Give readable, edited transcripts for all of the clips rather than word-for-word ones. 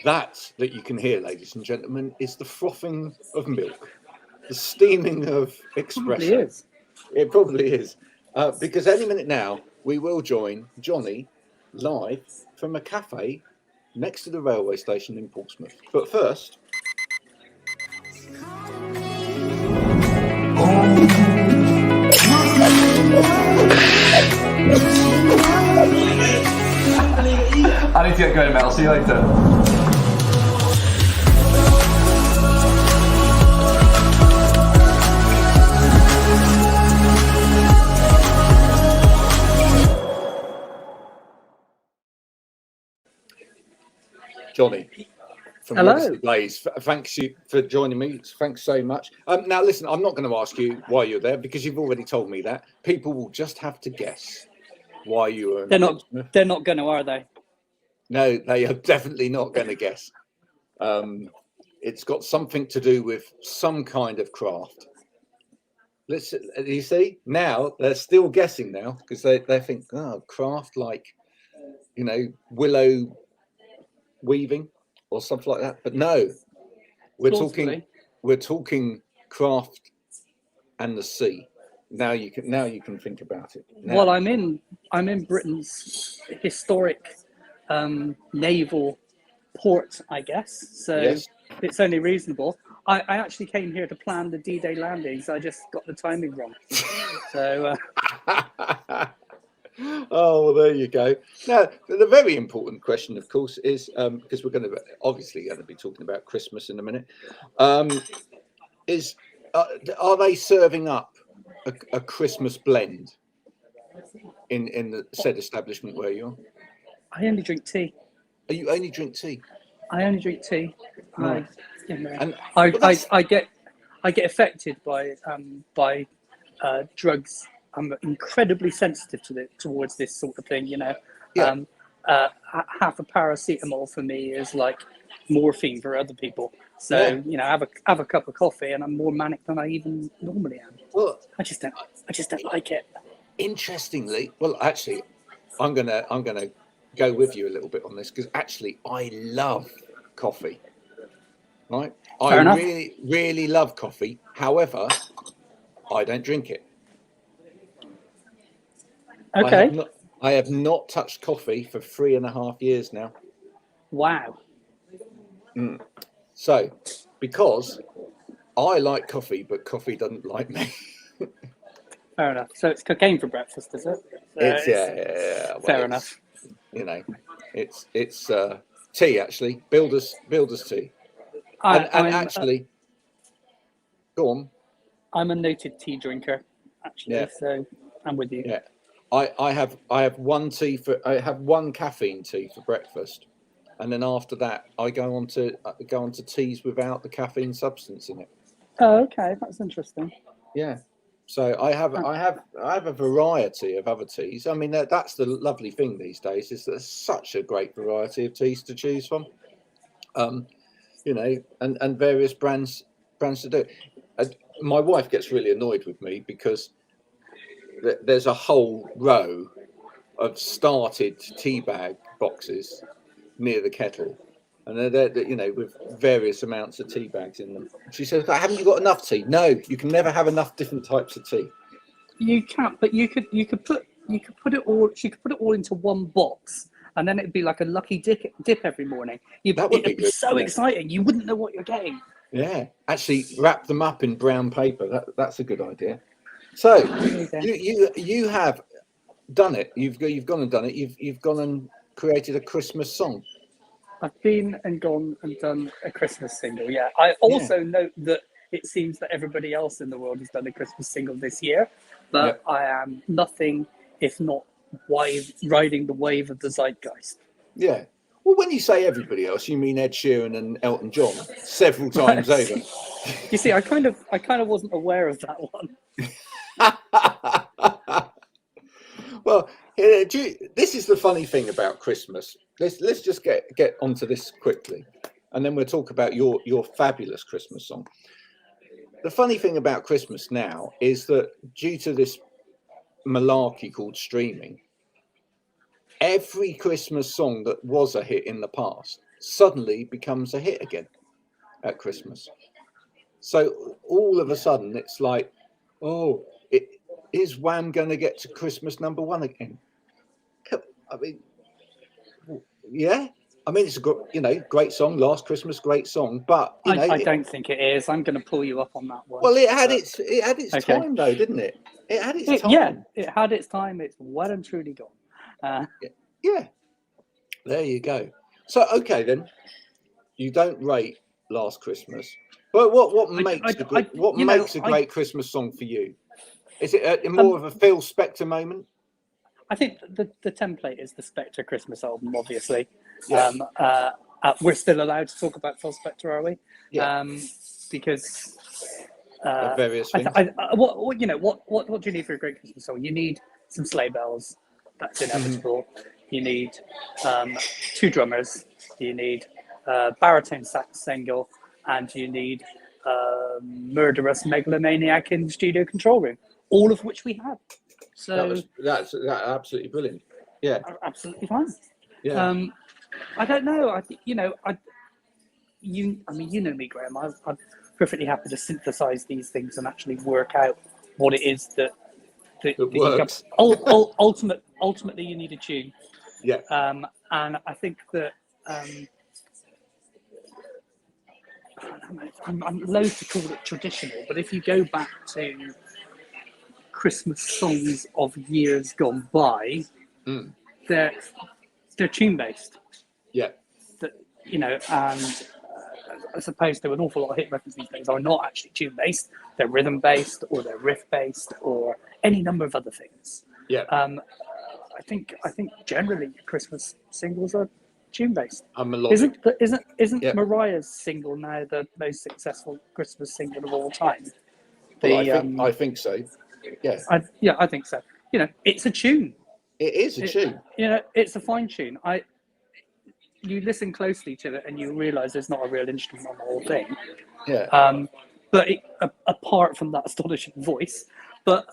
That you can hear, ladies and gentlemen, is the frothing of milk, the steaming of Probably espresso. is. It probably is. Because any minute now, we will join Jonny live from a cafe next to the railway station in Portsmouth. But first... I need to get going, Mel. See you later. Jonny from Hello. Modesty Blaise, thanks you for joining me. Thanks so much. Now, listen, I'm not going to ask you why you're there because you've already told me that. People will just have to guess why you are. They're not going to, are they? No, they are definitely not going to guess. It's got something to do with some kind of craft. You see, now they're still guessing now because they think, oh, craft like, you know, willow weaving or something like that. But no, we're talking craft and the sea. Now you can think about it. Now. Well, I'm in Britain's historic naval port, I guess. So yes. It's only reasonable. I actually came here to plan the D-Day landings. I just got the timing wrong. So. Oh, well, there you go. Now, the very important question, of course, is because we're obviously going to be talking about Christmas in a minute. Are they serving up a Christmas blend in the said establishment where you are? I only drink tea. Oh, you only drink tea? I only drink tea. Right. I get affected by drugs. I'm incredibly sensitive towards this sort of thing, you know. Yeah. Half a paracetamol for me is like morphine for other people. So yeah. You know, have a cup of coffee, and I'm more manic than I even normally am. Well, I just don't like it. Interestingly, well, actually, I'm gonna go with you a little bit on this because actually, I love coffee. Right, Fair enough. really love coffee. However, I don't drink it. Okay. I have not touched coffee for 3.5 years now. Wow. So, because I like coffee, but coffee doesn't like me. Fair enough. So it's cocaine for breakfast, is it? Yeah. Well, fair enough. You know, it's tea actually. Builder's tea. Actually, go on. I'm a noted tea drinker, actually. Yeah. So I'm with you. Yeah. I have one caffeine tea for breakfast, and then after that I go on to teas without the caffeine substance in it. Oh, okay, that's interesting. Yeah, so I have a variety of other teas. I mean that's the lovely thing these days is there's such a great variety of teas to choose from. You know, and various brands to do. My wife gets really annoyed with me because there's a whole row of started tea bag boxes near the kettle, and they're you know, with various amounts of tea bags in them. She says, "Haven't you got enough tea?" No, you can never have enough different types of tea. You can't, but you could put it all. She could put it all into one box, and then it'd be like a lucky dip every morning. That would be good, so exciting. You wouldn't know what you're getting. Yeah, actually, wrap them up in brown paper. That's a good idea. So you have done it. You've gone and done it. You've gone and created a Christmas song. I've been and gone and done a Christmas single. Yeah. I also note that it seems that everybody else in the world has done a Christmas single this year, but I am nothing if not riding the wave of the zeitgeist. Yeah. Well, when you say everybody else, you mean Ed Sheeran and Elton John several times over. You see, I kind of wasn't aware of that one. Well, this is the funny thing about Christmas. Let's just get onto this quickly, and then we'll talk about your fabulous Christmas song. The funny thing about Christmas now is that due to this malarkey called streaming, every Christmas song that was a hit in the past suddenly becomes a hit again at Christmas. So all of a sudden, it's like, oh, is Wham going to get to Christmas #1 again? I mean, yeah. I mean, it's a great song. Last Christmas, great song. But I don't think it is. I'm going to pull you up on that one. Well, it had its time though, didn't it? It had its time. Yeah, it had its time. It's well and truly gone. Yeah. There you go. So okay then, you don't rate Last Christmas. But what makes a great Christmas song for you? Is it more of a Phil Spector moment? I think the template is the Spector Christmas album, obviously. Yeah. We're still allowed to talk about Phil Spector, are we? Yeah. Because various things. What do you need for a great Christmas song? You need some sleigh bells. That's inevitable. You need 2 drummers. You need baritone sax single, and you need murderous megalomaniac in the studio control room. All of which we have. So that's absolutely brilliant. Yeah, absolutely fine. Yeah. I don't know. You know me, Graham. I'm perfectly happy to synthesize these things and actually work out what it is that works. Ultimately, you need a tune. Yeah. And I think that I'm loath to call it traditional, but if you go back to Christmas songs of years gone by, they're tune based. Yeah. And as opposed to an awful lot of hit records these days are not actually tune based. They're rhythm based, or they're riff based, or any number of other things. Yeah. I think generally Christmas singles are tune based. Melodic. Isn't Mariah's single now the most successful Christmas single of all time? I think so. Yeah. I think so. It's a tune. It is a tune. It's a fine tune. You listen closely to it and you realise there's not a real instrument on the whole thing. Yeah. But apart from that astonishing voice, but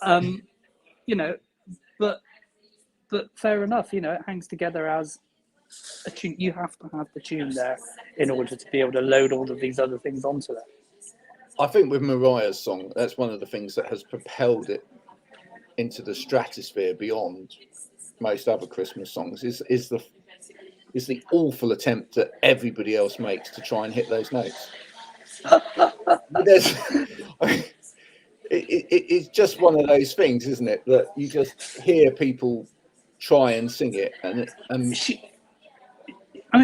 fair enough. It hangs together as a tune. You have to have the tune there in order to be able to load all of these other things onto it. I think with Mariah's song, that's one of the things that has propelled it into the stratosphere beyond most other Christmas songs. Is the awful attempt that everybody else makes to try and hit those notes. It's just one of those things, isn't it? That you just hear people try and sing it, and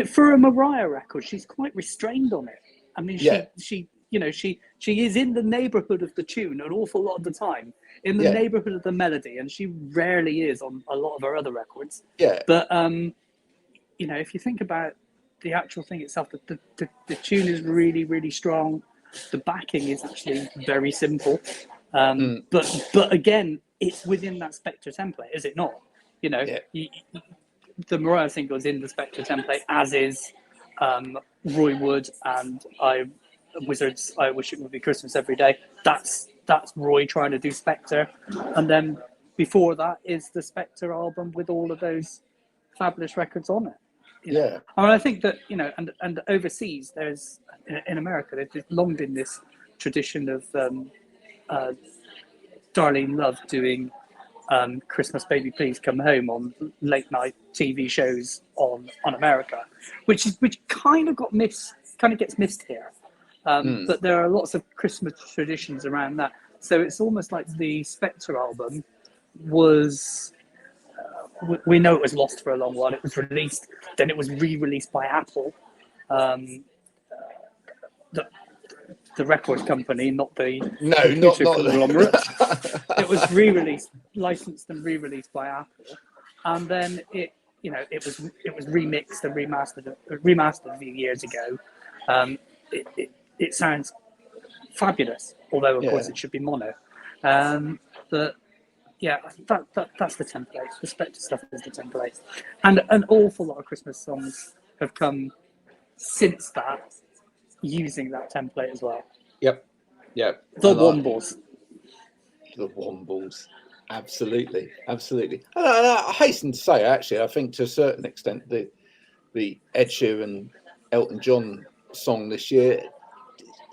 for a Mariah record, she's quite restrained on it. I mean, she is in the neighborhood of the tune an awful lot of the time, in the neighborhood of the melody, and she rarely is on a lot of her other records. Yeah. But if you think about the actual thing itself, the tune is really, really strong. The backing is actually very simple. But again, it's within that Spector template, is it not? The Mariah single is in the Spector template, as is Roy Wood and Wizards. I Wish It Would Be Christmas Every Day. That's Roy trying to do Spector, and then before that is the Spector album with all of those fabulous records on it. I mean, I think that and overseas, there's in America, there's long been this tradition of Darlene Love doing Christmas Baby Please Come Home on late night TV shows on America, which kind of gets missed here. But there are lots of Christmas traditions around that. So it's almost like the Spector album was. We know it was lost for a long while. It was released, then it was re-released by Apple, the record company, not the computer conglomerate. It was re-released, licensed and re-released by Apple, and then it was remixed and remastered a few years ago. It sounds fabulous, although of course it should be mono. But yeah, that's the template. The Spector stuff is the template, and an awful lot of Christmas songs have come since that, using that template as well. Yep. The Wombles. The Wombles. Absolutely. And I hasten to say, actually, I think to a certain extent, the Ed Sheeran Elton John song this year,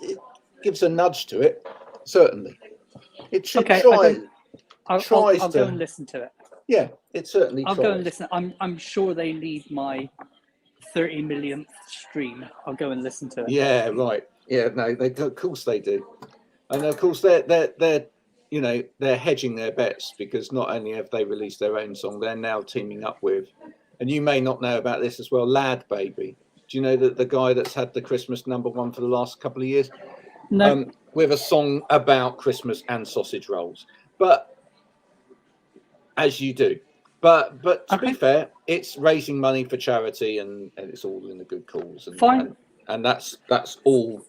it gives a nudge to it. Certainly, it should Okay, I'll tries go and listen to it. Yeah, it certainly. I'll go and listen. I'm sure they need my 30 millionth stream. I'll go and listen to it. Yeah, right. Yeah, no, of course they do, and of course they're you know, they're hedging their bets, because not only have they released their own song, they're now teaming up with, and you may not know about this as well, Lad Baby. Do you know that the guy that's had the Christmas #1 for the last couple of years? No. With a song about Christmas and sausage rolls, but as you do. But to be fair, it's raising money for charity, and it's all in a good cause. And, Fine. And that's all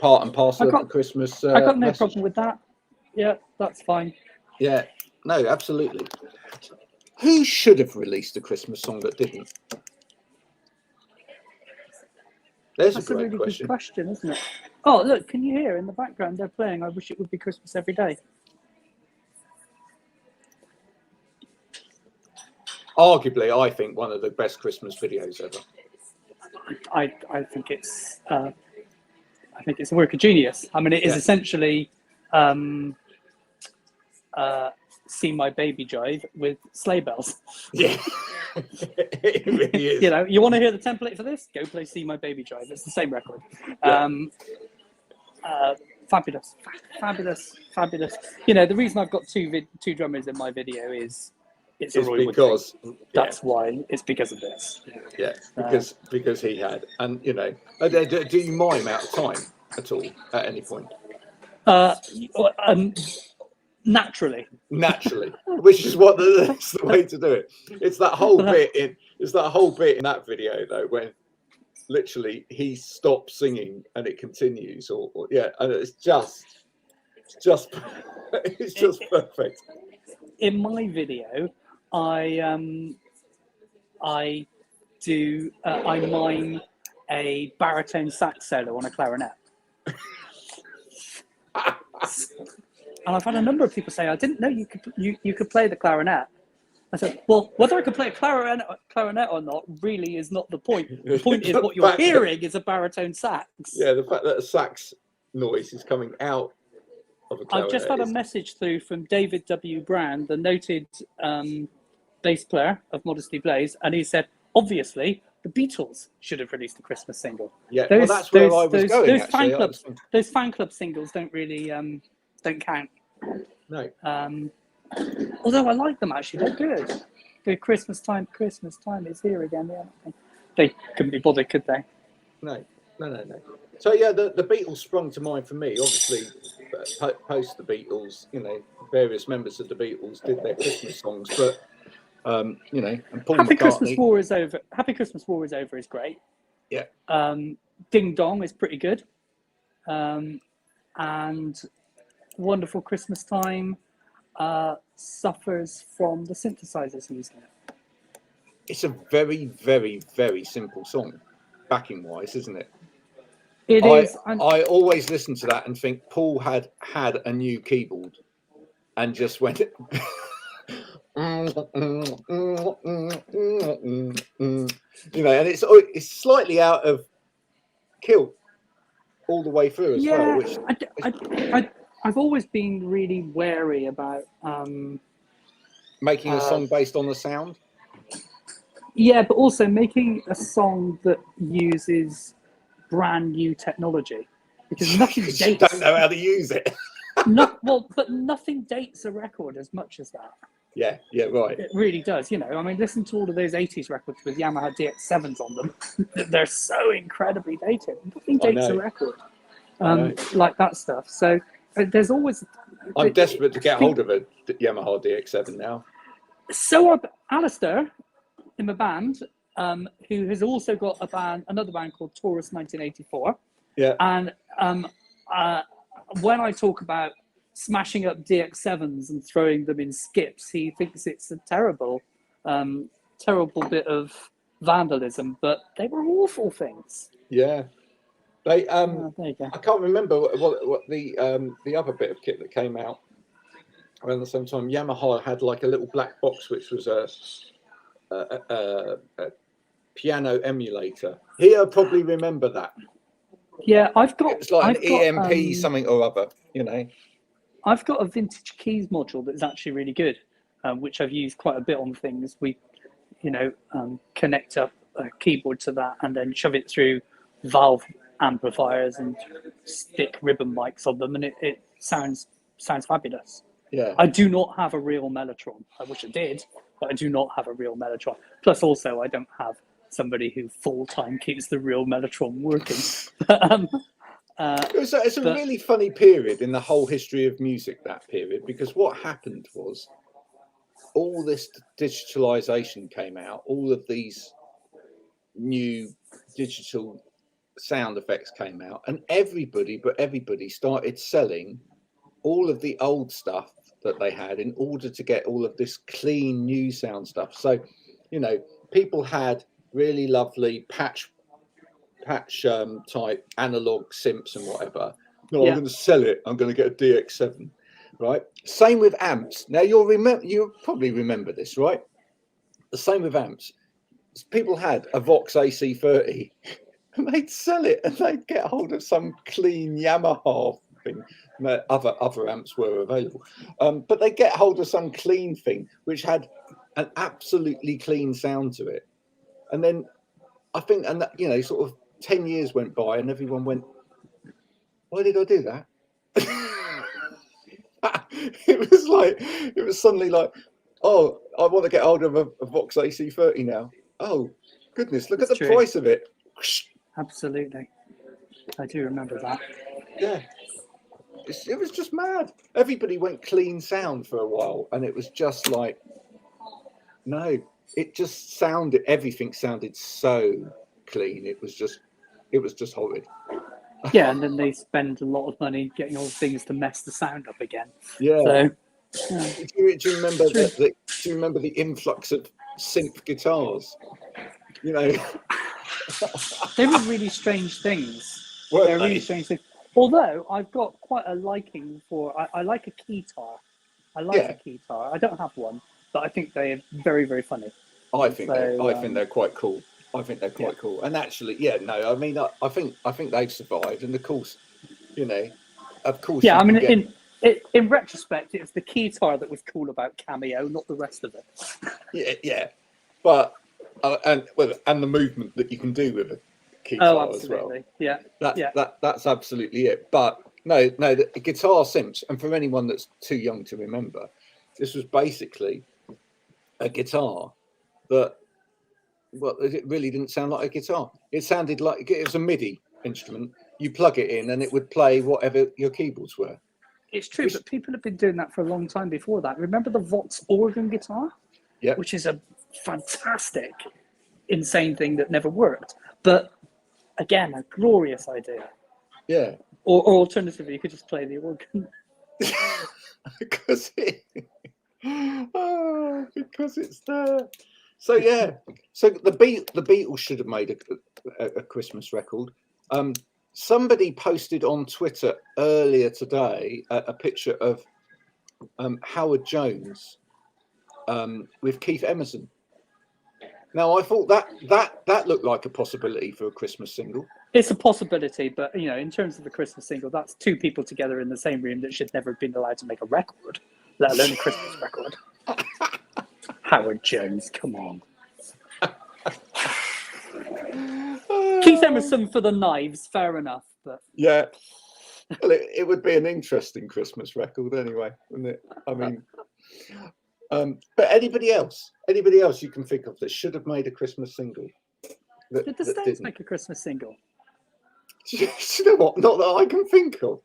part and parcel of the Christmas. I got no message. problem with that. Yeah, that's fine. Yeah, no, absolutely. Who should have released a Christmas song that didn't? That's a great really question. Good question, isn't it? Oh, look, can you hear in the background they're playing I Wish It Would Be Christmas Every Day? Arguably, I think one of the best Christmas videos ever. I think it's a work of genius. I mean, it is essentially See My Baby Jive with sleigh bells. Yeah, it really is. You know, you want to hear the template for this? Go play See My Baby Jive. It's the same record. Yeah. Fabulous. You know, the reason I've got two drummers in my video is it's because that's why. It's because of this. Yeah, because he had, and you know, do you mime out of time at all at any point? Naturally, which is that's the way to do it. It's that whole bit in that video though, when literally he stops singing and it continues, or and it's just perfect. In my video, I mime a baritone sax solo on a clarinet. And I've had a number of people say, I didn't know you could play the clarinet. I said, well, whether I can play a clarinet or not really is not the point. The point is what you're hearing is a baritone sax. Yeah, the fact that a sax noise is coming out of a clarinet. I've just had a message through from David W. Brand, the noted bass player of Modesty Blaise, and he said, obviously, the Beatles should have released a Christmas single. Yeah, well, that's where I was going, those fan club singles don't really don't count. No. Although I like them, actually. They're good. Good Christmas time is here again. Yeah. They couldn't be bothered, could they? No. So, yeah, the Beatles sprung to mind for me. Obviously, post the Beatles, you know, various members of the Beatles did their Christmas songs, but, you know, and Paul Happy McCartney. Christmas War is Over. Happy Christmas War is Over is great. Yeah. Ding Dong is pretty good. And Wonderful Christmas Time suffers from the synthesizers using it. It's a very, very, very simple song, backing wise, isn't it? It is. I always listen to that and think Paul had a new keyboard and just went. You know, and it's slightly out of kilt all the way through as well. Which I've always been really wary about making a song based on the sound. Yeah, but also making a song that uses brand new technology, because nothing dates. You don't know how to use it. But nothing dates a record as much as that. Yeah, right. It really does. You know, I mean, listen to all of those 80s records with Yamaha DX7s on them. They're so incredibly dated. Nothing dates a record like that stuff. So there's always. I'm desperate to get hold of a Yamaha DX7 now. So Alistair in my band, who has also got another band called Taurus 1984. Yeah. And when I talk about smashing up DX7s and throwing them in skips, he thinks it's a terrible bit of vandalism, but they were awful things. Yeah. They there you go. I can't remember what the other bit of kit that came out around the same time. Yamaha had like a little black box which was a piano emulator. Here, probably remember that. Yeah, I've got. It's like I've an got, EMP something or other, you know. I've got a vintage keys module that's actually really good, which I've used quite a bit on things. We, connect up a keyboard to that and then shove it through valve amplifiers and stick ribbon mics on them, and it sounds fabulous. Yeah. I do not have a real Mellotron. I wish I did, but I do not have a real Mellotron. Plus, also, I don't have somebody who full-time keeps the real Mellotron working. It's a really funny period in the whole history of music, that period, because what happened was all this digitalization came out, all of these new digital sound effects came out, and everybody started selling all of the old stuff that they had in order to get all of this clean new sound stuff. So, people had really lovely patch type analog synths and whatever. No, yeah. I'm going to sell it. I'm going to get a DX7, right? Same with amps. Now you probably remember this, right? The same with amps. People had a Vox AC30 and they'd sell it and they'd get hold of some clean Yamaha thing. Other amps were available, but they get hold of some clean thing which had an absolutely clean sound to it. And then I think, and sort of 10 years went by and everyone went, why did I do that? it was suddenly like, oh, I want to get hold of a Vox AC30 now. Oh goodness, look at the price of it. Absolutely, I do remember that. Yeah, it was just mad. Everybody went clean sound for a while, and it was just like, no, it just sounded, everything sounded so clean. It was just horrid. Yeah, and then they spend a lot of money getting all things to mess the sound up again. Yeah. So, do you remember do you remember the influx of synth guitars? They were really strange things. They're really strange things. Although I've got quite a liking for, I like a keytar. I like a keytar. I don't have one, but I think they're very, very funny. I think they're quite cool. I think they're quite cool. And actually, I mean, I think they've survived. And of course, Yeah, I mean, in retrospect, it's the keytar that was cool about Cameo, not the rest of it. Yeah. But and the movement that you can do with a guitar as well. Yeah. That's absolutely it. But no, the guitar synths, and for anyone that's too young to remember, this was basically a guitar that, it really didn't sound like a guitar. It sounded like it was a MIDI instrument. You plug it in and it would play whatever your keyboards were. It's true, but people have been doing that for a long time before that. Remember the Vox organ guitar? Yeah. Which is a fantastic, insane thing that never worked. But again, a glorious idea. Yeah. Or alternatively, you could just play the organ. because it's there. So the Beatles should have made a Christmas record. Somebody posted on Twitter earlier today a picture of Howard Jones with Keith Emerson. Now I thought that looked like a possibility for a Christmas single. It's a possibility, but in terms of a Christmas single, that's two people together in the same room that should never have been allowed to make a record, let alone a Christmas record. Howard Jones, come on. Keith Emerson for the Knives, fair enough, but yeah, well, it would be an interesting Christmas record anyway, wouldn't it? I mean, but anybody else you can think of that should have made a Christmas single? Did the Stones make a Christmas single? You know what? Not that I can think of.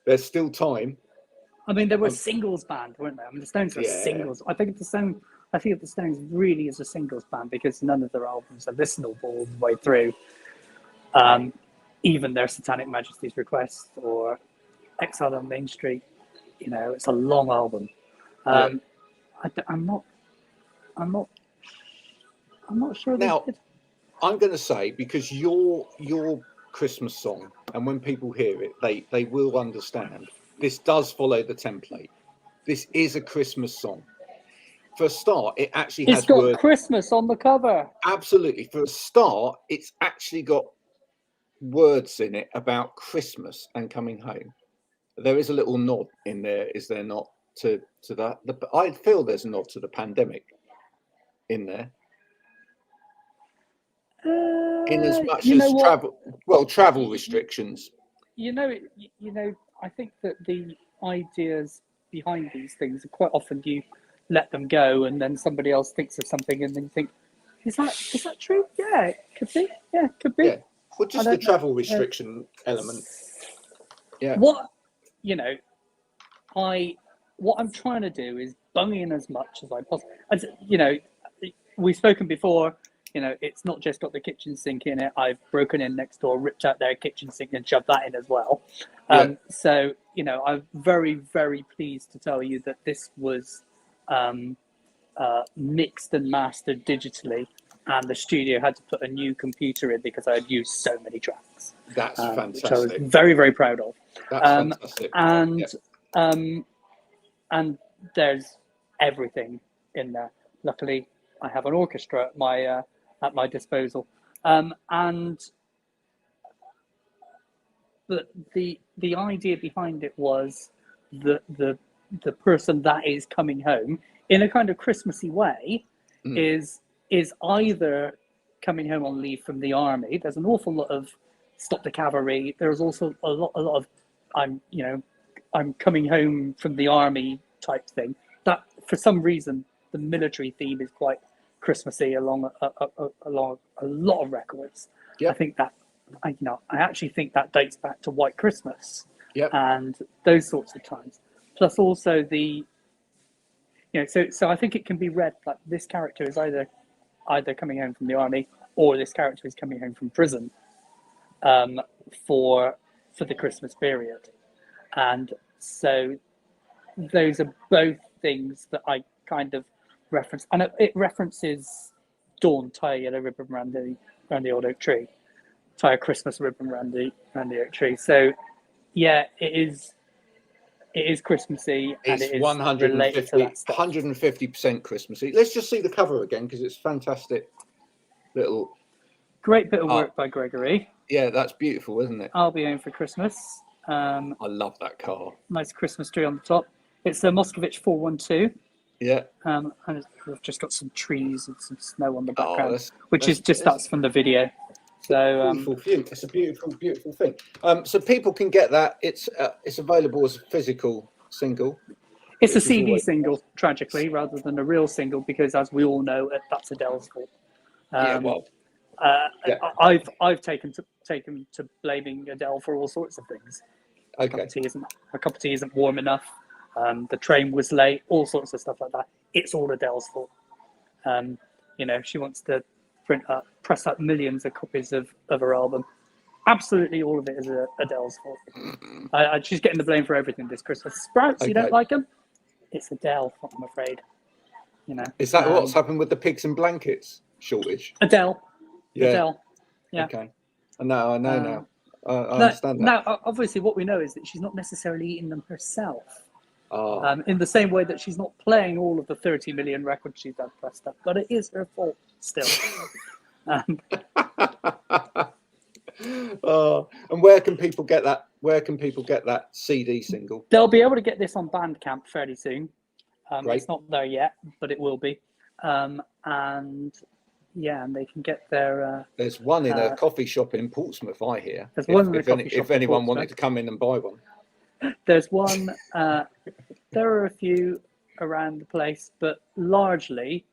There's still time. I mean, they were a singles band, weren't they? I mean, the Stones were singles. I think the Stones really is a singles band because none of their albums are listenable all the way through. Even their Satanic Majesty's Request or Exile on Main Street, it's a long album. I'm not sure. Now, I'm going to say, because your Christmas song, and when people hear it, they will understand. This does follow the template. This is a Christmas song. for a start, it actually It's has got words. Christmas on the cover. Absolutely. For a start, it's actually got words in it about Christmas and coming home. There is a little nod in there, is there not, to that? I feel there's a nod to the pandemic in there. In as much as travel restrictions. I think that the ideas behind these things are quite often you let them go, and then somebody else thinks of something, and then you think, is that true? Yeah, it could be. Yeah, it could be. Yeah, well, just the travel restriction element. Yeah. What I'm trying to do is bung in as much as I possibly. We've spoken before. It's not just got the kitchen sink in it. I've broken in next door, ripped out their kitchen sink, and shoved that in as well. So I'm very, very pleased to tell you that this was mixed and mastered digitally, and the studio had to put a new computer in because I had used so many tracks. That's fantastic. Which I was very, very proud of. That's fantastic. And there's everything in there. Luckily, I have an orchestra at my disposal, and the idea behind it was the person that is coming home in a kind of Christmassy way is either coming home on leave from the army. There's an awful lot of stop the cavalry. There's also a lot of I'm coming home from the army type thing. That for some reason the military theme is quite Christmassy along a lot of records. Yep. I think that I actually think that dates back to White Christmas. Yep. And those sorts of times. Plus also so I think it can be read like this character is either coming home from the army or this character is coming home from prison for the Christmas period. And so those are both things that I kind of reference, and it references Dawn, tie a yellow ribbon around the old oak tree, tie a Christmas ribbon around the oak tree. So yeah, it is Christmassy, and it's it is 150% Christmassy. Let's just see the cover again because it's fantastic. Great bit of work by Gregory. Yeah, that's beautiful, isn't it? I'll be home for Christmas. I love that car. Nice Christmas tree on the top. It's a Moscovich 412. Yeah. And we've just got some trees and some snow on the background, that's from the video. So beautiful view. It's a beautiful, beautiful thing. So people can get that. It's available as a physical single. It's a CD single, tragically, rather than a real single, because as we all know, that's Adele's fault. I've taken to blaming Adele for all sorts of things. Okay. Her cup of tea isn't warm enough. The train was late. All sorts of stuff like that. It's all Adele's fault. She wants to press up millions of copies of her album. Absolutely, all of it is Adele's fault. She's getting the blame for everything this Christmas. Sprouts, okay. You don't like them? It's Adele, I'm afraid. Is that what's happened with the pigs and blankets shortage? Adele. Yeah. Adele. Yeah. Okay. I know now. I understand that. Now, obviously, what we know is that she's not necessarily eating them herself. In the same way that she's not playing all of the 30 million records she's done pressed up, but it is her fault still. And where can people get that? Where can people get that CD single? They'll be able to get this on Bandcamp fairly soon. It's not there yet, but it will be. And they can get their. There's one in a coffee shop in Portsmouth, I hear. There's one in a coffee shop. If anyone wanted to come in and buy one. There's one. There are a few around the place, but largely,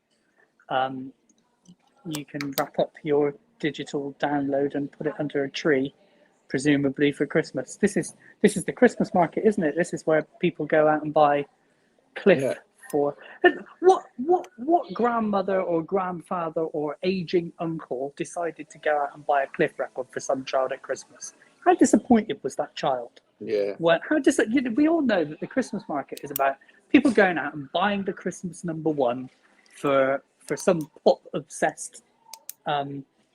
you can wrap up your digital download and put it under a tree, presumably for Christmas. This is the Christmas market, isn't it? This is where people go out and buy Cliff for. What grandmother or grandfather or aging uncle decided to go out and buy a Cliff record for some child at Christmas? How disappointed was that child? Yeah. Well, we all know that the Christmas market is about people going out and buying the Christmas #1 for some pop obsessed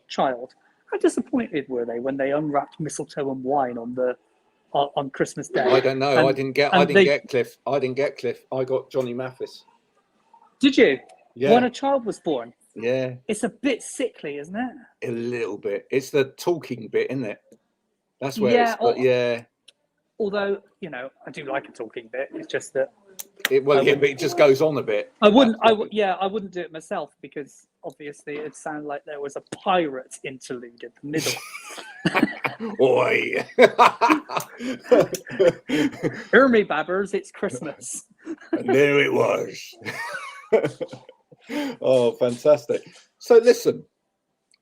child. How disappointed were they when they unwrapped mistletoe and wine on Christmas Day? I don't know. I didn't get Cliff. I got Johnny Mathis. Did you? Yeah. When a child was born? Yeah. It's a bit sickly, isn't it? A little bit. It's the talking bit, isn't it? That's where Yeah, it's. But yeah. Although, you know, I do like a talking bit. It's just that But it just goes on a bit. I wouldn't do it myself because obviously it sounded like there was a pirate interlude in the middle. Oi! Hear me, babbers, it's Christmas. And there it was. Oh, fantastic! So listen.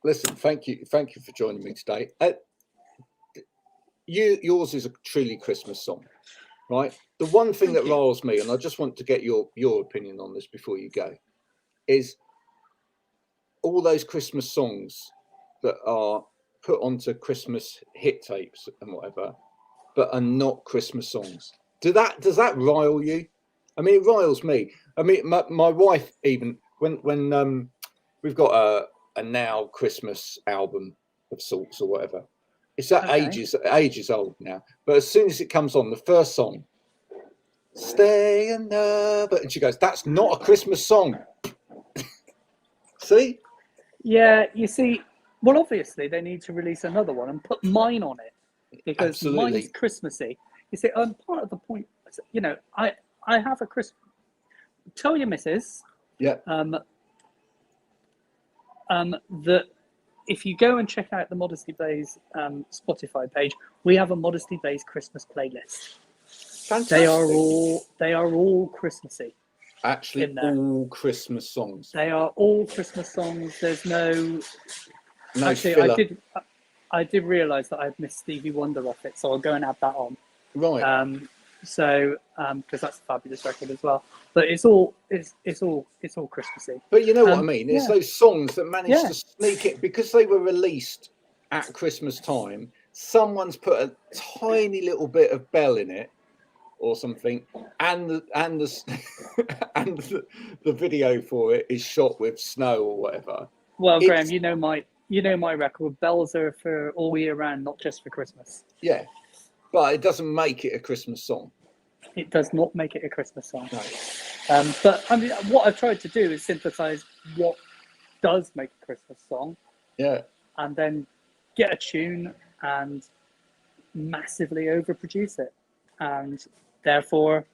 Thank you for joining me today. Yours is a truly Christmas song, right? The one thing that riles me, and I just want to get your opinion on this before you go, is all those Christmas songs that are put onto Christmas hit tapes and whatever, but are not Christmas songs. Does that rile you? I mean, it riles me. I mean, my wife, even when we've got a now Christmas album of sorts or whatever. It's that ages old now. But as soon as it comes on, the first song, "Stay Another," and she goes, "That's not a Christmas song." See? Yeah, you see, well, obviously they need to release another one and put mine on it because mine's Christmassy. You see, part of the point, you know, I have a Christmas. Tell your missus. Yeah. That if you go and check out the Modesty Blaise Spotify page, we have a Modesty Blaise Christmas playlist. Fantastic. They are all Christmassy. Actually, all Christmas songs. They are all Christmas songs. There's no actually filler. I did realise that I'd missed Stevie Wonder off it, so I'll go and add that on. Right. So because that's a fabulous record as well. But it's all Christmassy. But you know what I mean? It's those songs that manage to sneak it because they were released at Christmas time. Someone's put a tiny little bit of bell in it or something, and the video for it is shot with snow or whatever. Well, Graham, you know my record. Bells are for all year round, not just for Christmas. Yeah, but it doesn't make it a Christmas song. It does not make it a Christmas song. No. But I mean, what I've tried to do is synthesize what does make a Christmas song. Yeah. And then get a tune and massively overproduce it. And therefore,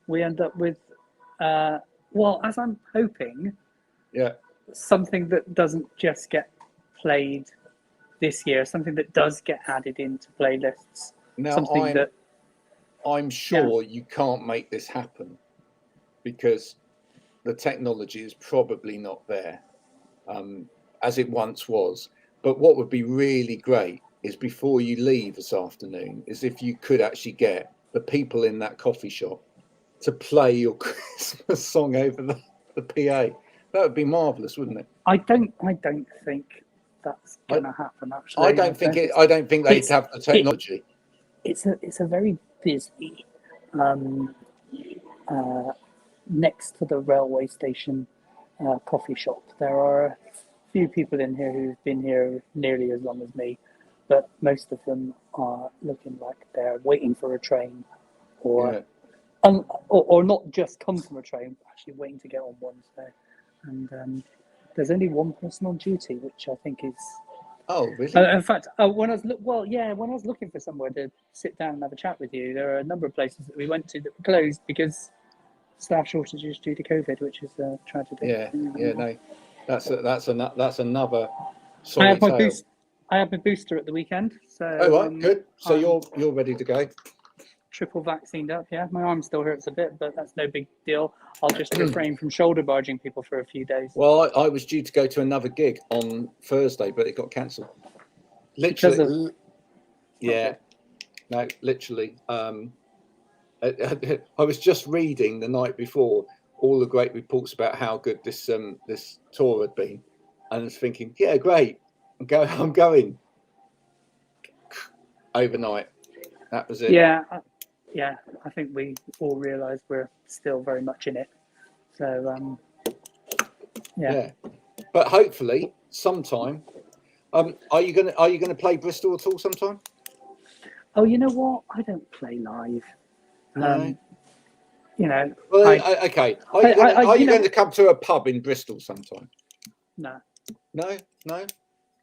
we end up with, well, as I'm hoping, something that doesn't just get played this year, something that does get added into playlists. Now, I'm sure you can't make this happen because the technology is probably not there as it once was. But what would be really great is before you leave this afternoon is if you could actually get the people in that coffee shop to play your Christmas song over the PA. That would be marvellous, wouldn't it? I don't think that's going to happen. Actually, I don't think they'd have the technology. It's a very busy next to the railway station coffee shop. There are a few people in here who've been here nearly as long as me, but most of them are looking like they're waiting for a train, or not just come from a train, but actually waiting to get on one. So, and there's only one person on duty, which I think is. Oh, really? In fact, when I was looking for somewhere to sit down and have a chat with you, there are a number of places that we went to that were closed because staff shortages due to COVID, which is a tragedy. No, that's another. I had my booster at the weekend, so. Oh, right, good. So you're ready to go. Triple vaccinated up, yeah. My arm still hurts a bit, but that's no big deal. I'll just refrain from shoulder barging people for a few days. Well, I was due to go to another gig on Thursday, but it got cancelled. Literally. Literally. I was just reading the night before all the great reports about how good this tour had been, and I was thinking, yeah, great. I'm going overnight. That was it. Yeah, I think we all realise we're still very much in it. So, yeah. But hopefully, sometime. Are you gonna play Bristol at all sometime? Oh, you know what? I don't play live. No. you know. Well, okay. Are you going to come to a pub in Bristol sometime? No. No.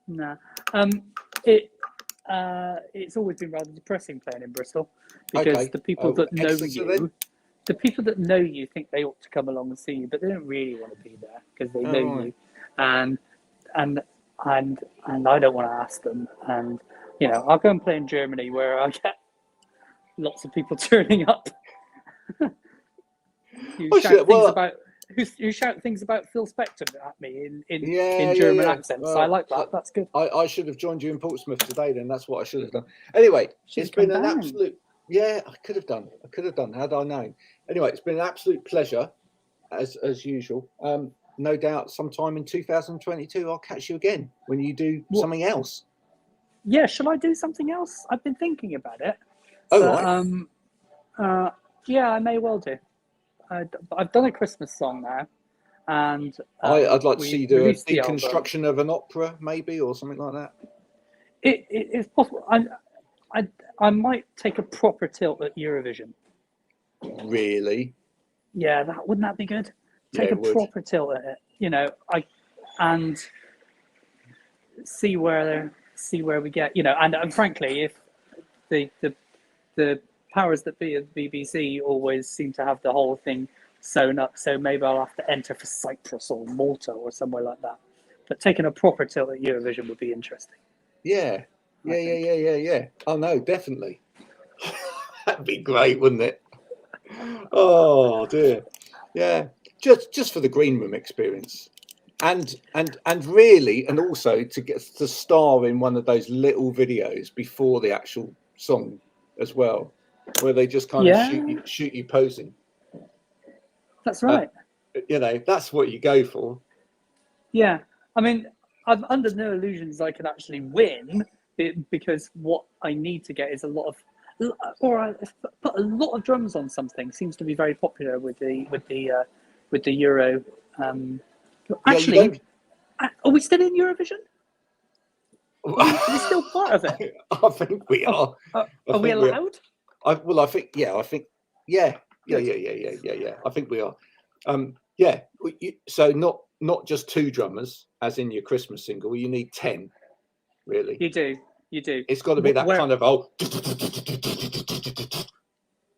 No. It's always been rather depressing playing in Bristol because the people that know you, the people that know you think they ought to come along and see you, but they don't really want to be there because they know you, and I don't want to ask them. And you know, I'll go and play in Germany where I get lots of people turning up. who shout things about Phil Spector at me in German accents. Well, I like that. That's good. I should have joined you in Portsmouth today. Then that's what I should have done. Anyway, it's been an absolute. Yeah, I could have done. Had I known. Anyway, it's been an absolute pleasure, as usual. No doubt, sometime in 2022, I'll catch you again when you do something else. Yeah, shall I do something else? I've been thinking about it. Right. Yeah, I may well do. I've done a Christmas song now, and I'd like to see you do a deconstruction of an opera, maybe, or something like that. It's possible. I might take a proper tilt at Eurovision. Really? Yeah, wouldn't that be good? Take a proper tilt at it, you know. And see where we get, you know. And frankly, if the powers that be at the BBC always seem to have the whole thing sewn up, so maybe I'll have to enter for Cyprus or Malta or somewhere like that. But taking a proper tilt at Eurovision would be interesting. Yeah. Oh no, definitely. That'd be great, wouldn't it? Oh dear. Yeah. Just for the green room experience. And really, and also to get to star in one of those little videos before the actual song as well, where they just kind of shoot you posing. That's right. You know, that's what you go for. Yeah, I mean, I'm under no illusions I can actually win, because what I need to get is put a lot of drums on something. Seems to be very popular with the Euro. Actually, are we still in Eurovision? Are we still part of it? I think we are. Are we allowed? I think yeah. I think we are. So not just 2 drummers, as in your Christmas single. You need 10, really. You do. It's got to be that kind of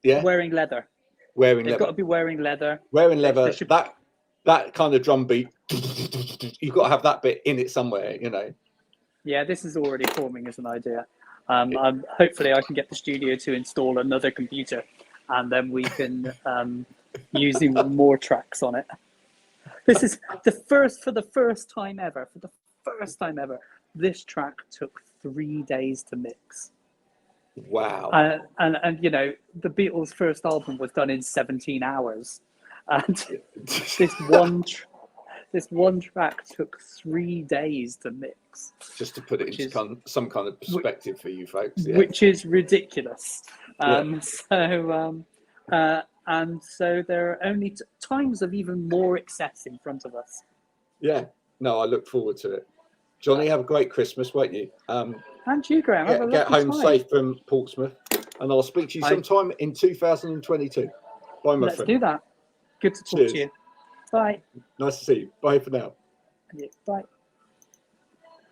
wearing leather. They've got to be wearing leather. That kind of drum beat. You've got to have that bit in it somewhere, you know. Yeah, this is already forming as an idea. Hopefully I can get the studio to install another computer, and then we can use even more tracks on it. This is for the first time ever, this track took 3 days to mix. Wow. And you know, the Beatles' first album was done in 17 hours. And this one track took 3 days to mix. Just to put it into some kind of perspective for you folks. Yeah. Which is ridiculous. And so there are only times of even more excess in front of us. Yeah. No, I look forward to it. Jonny, have a great Christmas, won't you? And you, Graham. Get home safe from Portsmouth. And I'll speak to you sometime in 2022. Bye, my friend. Let's do that. Good to talk to you. Bye. Nice to see you. Bye for now. Bye.